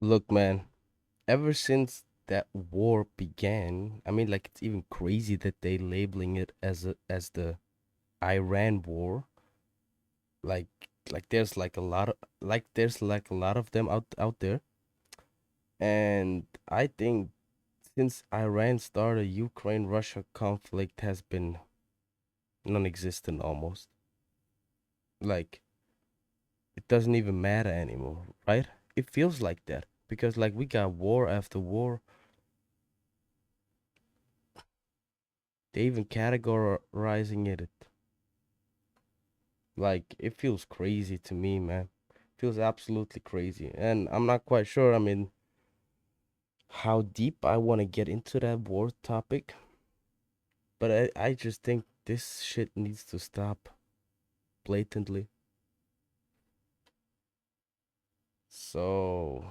Look, man, ever since that war began, I mean, like it's even crazy that they labeling it as the Iran war. Like like there's like a lot of them out there. And I think since Iran started, Ukraine-Russia conflict has been non-existent almost. Like it doesn't even matter anymore, right? It feels like that because like we got war after war. They even categorizing it. Like it feels crazy to me, man. Feels absolutely crazy. And I'm not quite sure, I mean, how deep I want to get into that war topic, but I just think this shit needs to stop blatantly. So,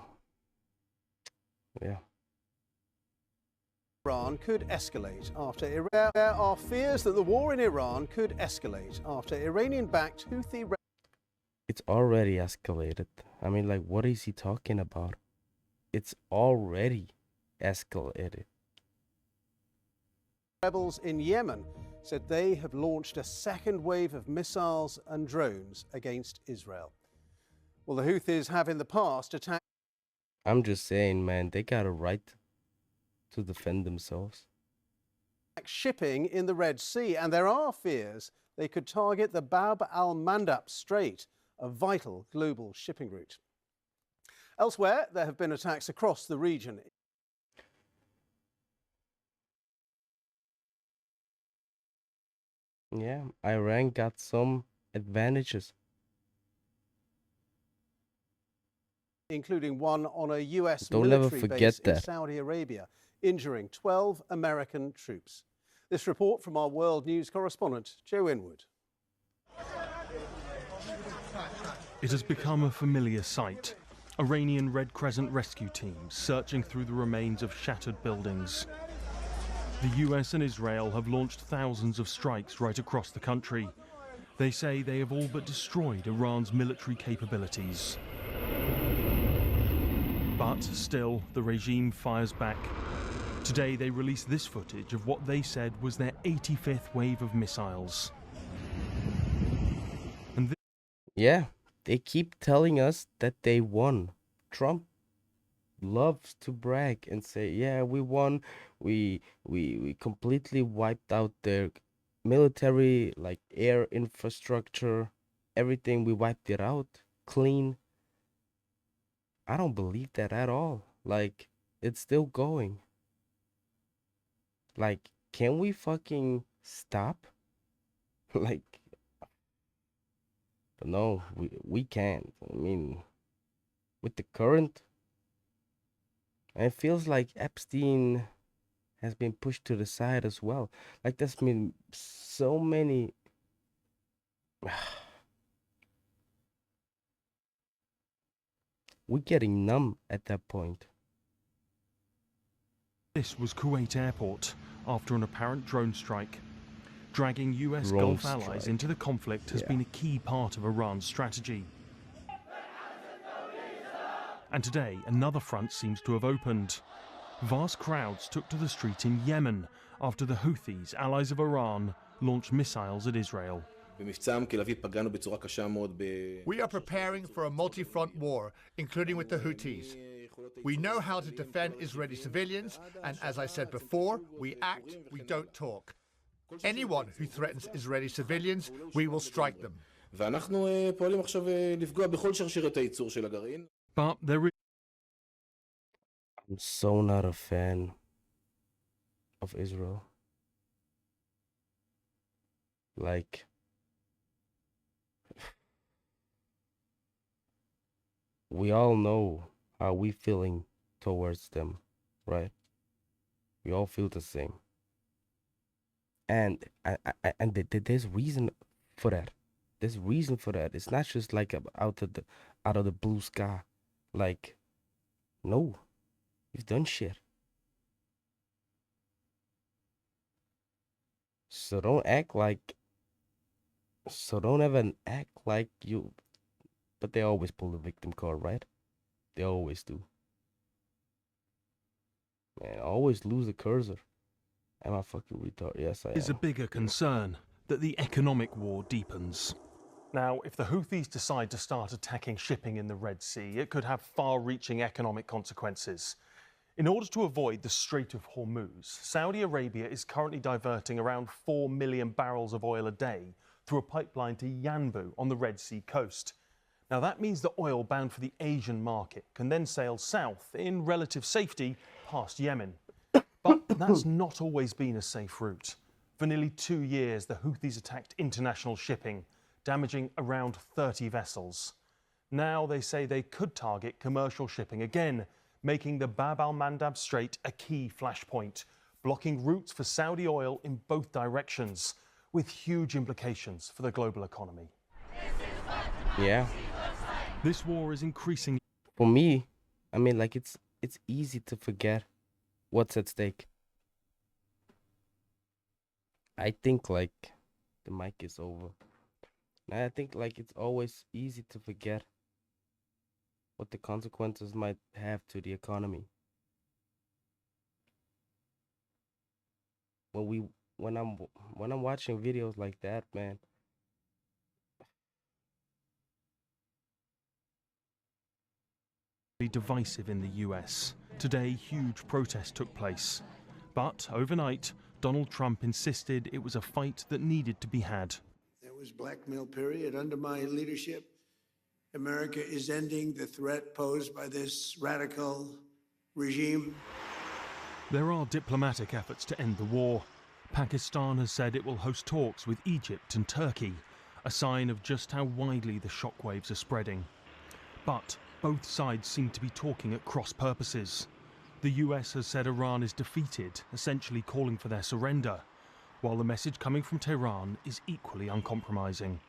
yeah. Iran could escalate after Iran. There are fears that the war in Iran could escalate after Iranian-backed Houthi It's already escalated. I mean, like, what is he talking about? It's already escalated. rebels in Yemen said they have launched a second wave of missiles and drones against Israel. Well, the Houthis have in the past attacked I'm just saying, man, they got a right to defend themselves. shipping in the Red Sea, and there are fears they could target the Bab al Mandab Strait, a vital global shipping route. Elsewhere, there have been attacks across the region. Yeah, Iran got some advantages. Including one on a US Don't ever military base forget in that. Saudi Arabia, injuring 12 American troops. This report from our world news correspondent, Joe Inwood. It has become a familiar sight. Iranian Red Crescent rescue teams searching through the remains of shattered buildings. The US and Israel have launched thousands of strikes right across the country. They say they have all but destroyed Iran's military capabilities. But still, the regime fires back. Today they released this footage of what they said was their 85th wave of missiles. And Yeah, they keep telling us that they won. Trump loves to brag and say, "Yeah, we won. We completely wiped out their military, like air infrastructure, everything. We wiped it out clean." I don't believe that at all. Like it's still going. Like, can we fucking stop? Like, but no, we can't. I mean, with the current, it feels like Epstein has been pushed to the side as well. Like there's been so many. We're getting numb at that point. this was Kuwait Airport after an apparent drone strike. Dragging US Drone Gulf allies strike. into the conflict has Yeah. been a key part of Iran's strategy. And today, another front seems to have opened. Vast crowds took to the street in Yemen after the Houthis, allies of Iran, launched missiles at Israel. We are preparing for a multi-front war, including with the Houthis. We know how to defend Israeli civilians, and as I said before, we act, we don't talk. Anyone who threatens Israeli civilians, we will strike them. But there is I'm so not a fan of Israel. Like, we all know how we feeling towards them, right? We all feel the same. And there's reason for that. There's reason for that. It's not just like out of the blue sky. Like, no, you've done shit. So don't act like. So don't ever act like you. But they always pull the victim card, right? They always do. Man, I always lose the cursor. Am I fucking retarded? Yes, I Is a am. bigger concern that the economic war deepens. Now, if the Houthis decide to start attacking shipping in the Red Sea, it could have far-reaching economic consequences. In order to avoid the Strait of Hormuz, Saudi Arabia is currently diverting around 4 million barrels of oil a day through a pipeline to Yanbu on the Red Sea coast. Now, that means that oil bound for the Asian market can then sail south in relative safety past Yemen. But that's not always been a safe route. For nearly 2 years, the Houthis attacked international shipping, damaging around 30 vessels. Now they say they could target commercial shipping again, making the Bab al-Mandab Strait a key flashpoint, blocking routes for Saudi oil in both directions, with huge implications for the global economy. Yeah. This war is increasingly For me, I mean, like it's easy to forget what's at stake. I think like the mic is over. And I think like it's always easy to forget what the consequences might have to the economy. When I'm watching videos like that, man, divisive in the US. Today, huge protests took place. But overnight, Donald Trump insisted it was a fight that needed to be had. There was blackmail period under my leadership. America is ending the threat posed by this radical regime. There are diplomatic efforts to end the war. Pakistan has said it will host talks with Egypt and Turkey, a sign of just how widely the shockwaves are spreading. But both sides seem to be talking at cross purposes. The US has said Iran is defeated, essentially calling for their surrender, while the message coming from Tehran is equally uncompromising.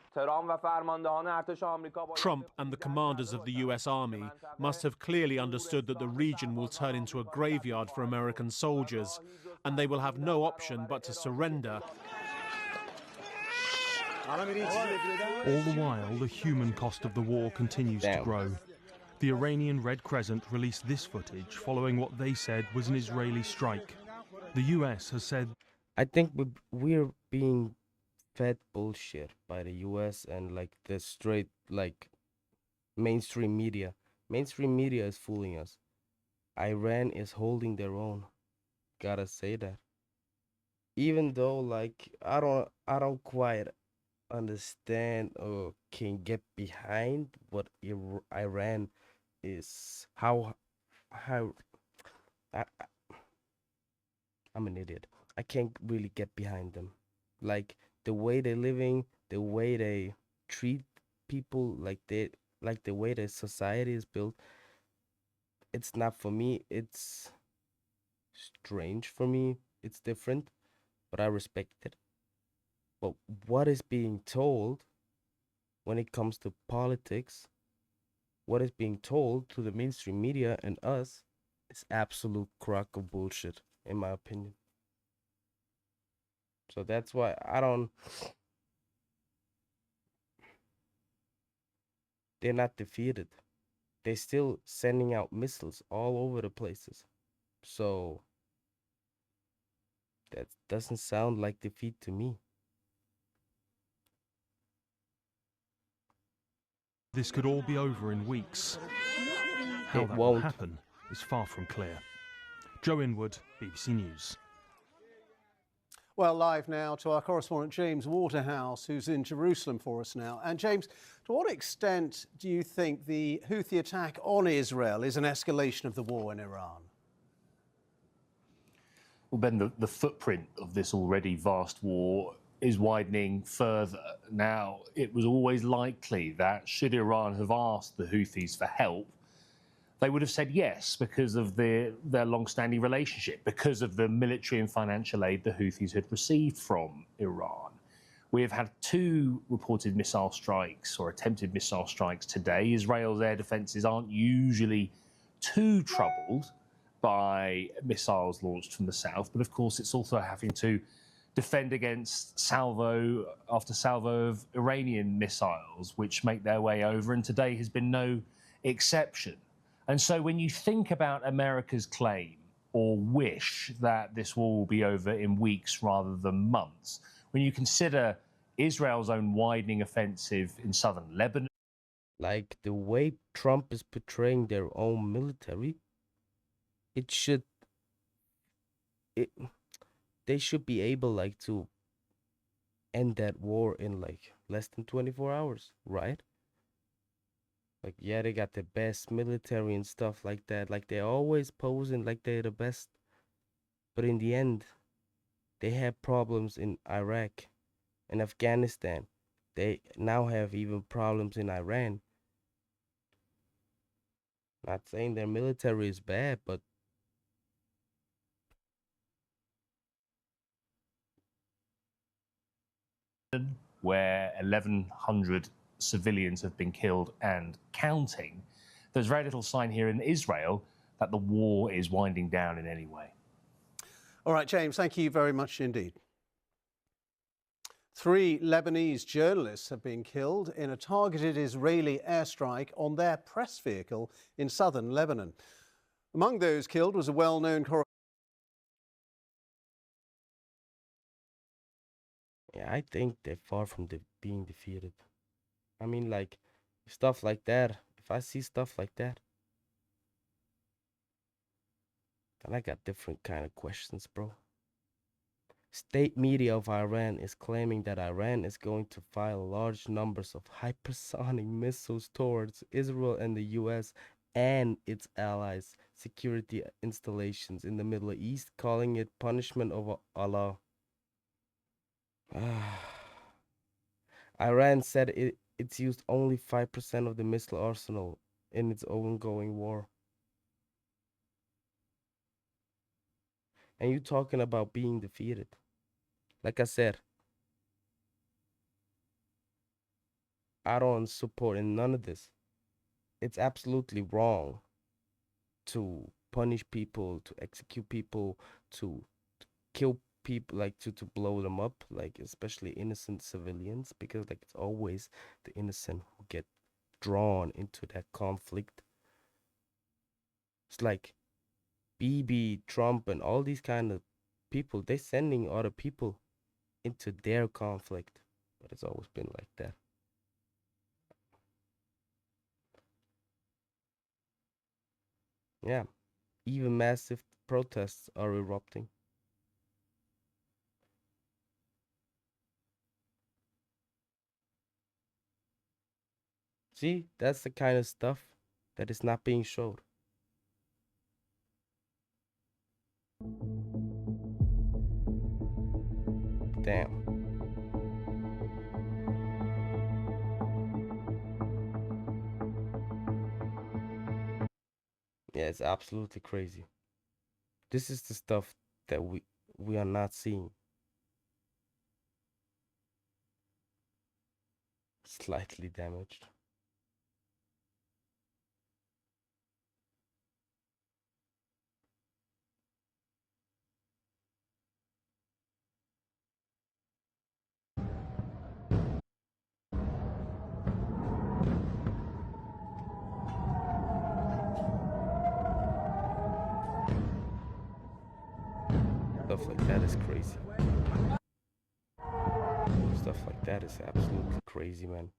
Trump and the commanders of the US Army must have clearly understood that the region will turn into a graveyard for American soldiers, and they will have no option but to surrender. All the while, the human cost of the war continues to grow. The Iranian Red Crescent released this footage following what they said was an Israeli strike. The US has said, I think we're being fed bullshit by the US and like the straight like mainstream media. Mainstream media is fooling us. Iran is holding their own. Gotta say that. Even though like I don't quite understand or can get behind what Iran is, how I, I'm an idiot. I can't really get behind them. Like the way they're living, the way they treat people, like the way their society is built. It's not for me. It's strange for me. It's different, but I respect it. But what is being told when it comes to politics, what is being told to the mainstream media and us is absolute crock of bullshit, in my opinion. So that's why they're not defeated. They're still sending out missiles all over the places. So that doesn't sound like defeat to me. this could all be over in weeks. How It that will won't. happen is far from clear. Joe Inwood, BBC News. Well, live now to our correspondent James Waterhouse, who's in Jerusalem for us now. And James, to what extent do you think the Houthi attack on Israel is an escalation of the war in Iran? Well, Ben, the footprint of this already vast war is widening further. Now, it was always likely that should Iran have asked the Houthis for help, they would have said yes because of their long-standing relationship, because of the military and financial aid the Houthis had received from Iran. We have had 2 reported missile strikes or attempted missile strikes today. Israel's air defences aren't usually too troubled by missiles launched from the south, but of course it's also having to defend against salvo after salvo of Iranian missiles, which make their way over, and today has been no exception. And so when you think about America's claim or wish that this war will be over in weeks rather than months. When you consider Israel's own widening offensive in southern Lebanon, Like the way Trump is portraying their own military, it should it they should be able like to end that war in like less than 24 hours, right? Like, yeah, they got the best military and stuff like that. Like, they're always posing like they're the best. But in the end, they have problems in Iraq and Afghanistan. They now have even problems in Iran. Not saying their military is bad, but where 1,100 civilians have been killed and counting, there's very little sign here in Israel that the war is winding down in any way. All right, James, thank you very much indeed. 3 Lebanese journalists have been killed in a targeted Israeli airstrike on their press vehicle in southern Lebanon. Among those killed was a well-known correspondent. yeah, I think they're far from being defeated. I mean, like, stuff like that. If I see stuff like that, then I got different kind of questions, bro. State media of Iran is claiming that Iran is going to fire large numbers of hypersonic missiles towards Israel and the US and its allies' security installations in the Middle East, calling it punishment of Allah. Iran said it's used only 5% of the missile arsenal in its ongoing war. And you talking about being defeated. Like I said, I don't support in none of this. It's absolutely wrong to punish people, to execute people, to kill people, like to blow them up, like especially innocent civilians, because like it's always the innocent who get drawn into that conflict. It's like Bibi, Trump, and all these kind of people, they're sending other people into their conflict, but it's always been like that. Yeah, even massive protests are erupting. See, that's the kind of stuff that is not being showed. Damn. Yeah, it's absolutely crazy. This is the stuff that we are not seeing. Slightly damaged. Stuff like that is crazy. Stuff like that is absolutely crazy, man.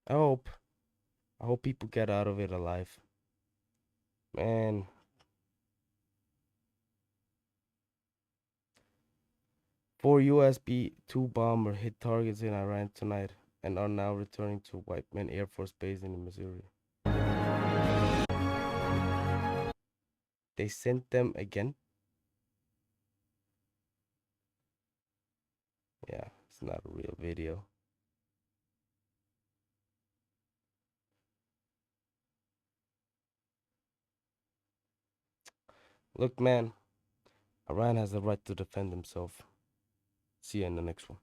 I hope people get out of it alive. Man. Four US B-2 bomber hit targets in Iran tonight and are now returning to Whiteman Air Force Base in Missouri. They sent them again? Yeah, it's not a real video. Look, man, Iran has the right to defend himself. See you in the next one.